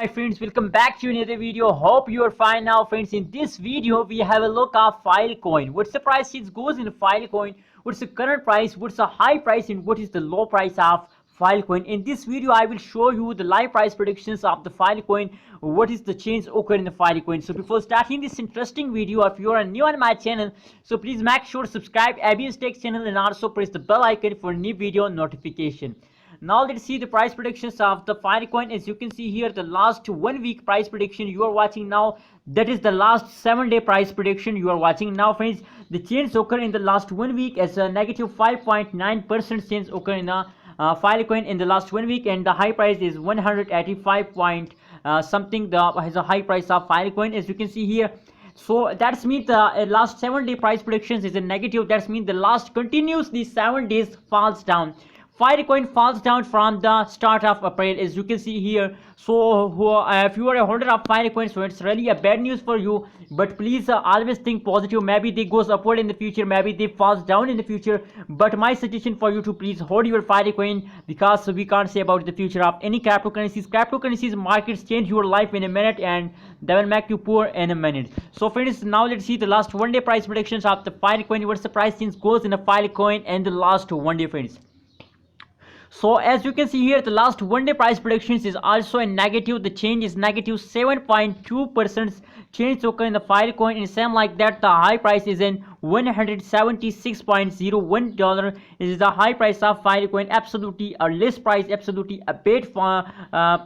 Hi friends, welcome back to another video. Hope you are fine now friends. In this video we have a look at Filecoin. What's the price it goes in Filecoin, what's the current price, what's the high price, and what is the low price of Filecoin. In this video I will show you the live price predictions of the Filecoin, what is the change occur in the Filecoin. So before starting this interesting video, if you are new on my channel, so please make sure to subscribe ABS Tech channel and also press the bell icon for new video notification. Now let's see the price predictions of the Filecoin. As you can see here, the last 1 week price prediction you are watching now, that is the last 7-day price prediction you are watching now friends. The change occur in the last 1 week as a negative 5.9% change occur in the Filecoin in the last 1 week, and the high price is 185 point something. The has a high price of Filecoin, as you can see here. So that's means the last 7-day price predictions is a negative. That's means the last continuously 7 days falls down. Filecoin falls down from the start of April, as you can see here. So if you are a holder of Filecoin, so it's really a bad news for you, but please always think positive. Maybe they goes upward in the future, maybe they falls down in the future, but my suggestion for you to please hold your Filecoin, because we can't say about the future of any cryptocurrencies. Markets change your life in a minute and they will make you poor in a minute. So friends, now let's see the last 1-day price predictions of the Filecoin. What's the price change goes in the Filecoin and the last 1 day friends. So as you can see here, the last 1-day price predictions is also a negative. The change is negative 7.2% change occur in the Filecoin, and same like that the high price is in $176.01. Is the high price of Filecoin. Absolutely a less price, absolutely a bad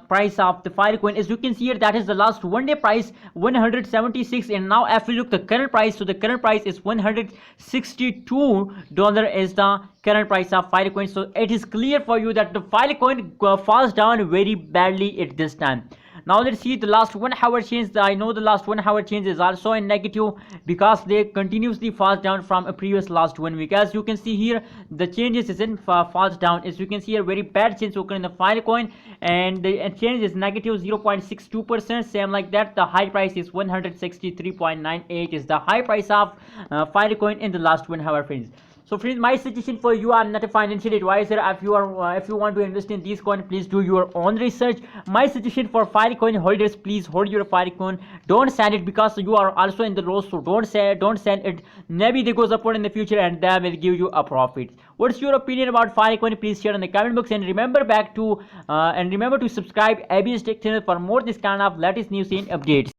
price of the Filecoin. As you can see here, that is the last 1-day price 176, and now if you look the current price, so the current price is $162 is the current price of Filecoin. So it is clear for you that the Filecoin falls down very badly at this time. Now let's see the last 1 hour change. I know the last 1 hour change is also a negative because they continuously falls down from a previous last 1 week. As you can see here, the changes is in falls down. As you can see here, very bad change occur in the Filecoin, and the change is negative 0.62%. Same like that, the high price is 163.98 is the high price of Filecoin in the last 1 hour friends. So friends, my suggestion for you, I'm not a financial advisor. If you want to invest in these coins, please do your own research. My suggestion for Filecoin holders, please hold your Filecoin. Don't sell it because you are also in the loss. So don't sell it. Maybe they goes upward in the future and they will give you a profit. What's your opinion about Filecoin? Please share in the comment box, and remember to subscribe ABS Tech channel for more this kind of latest news and updates.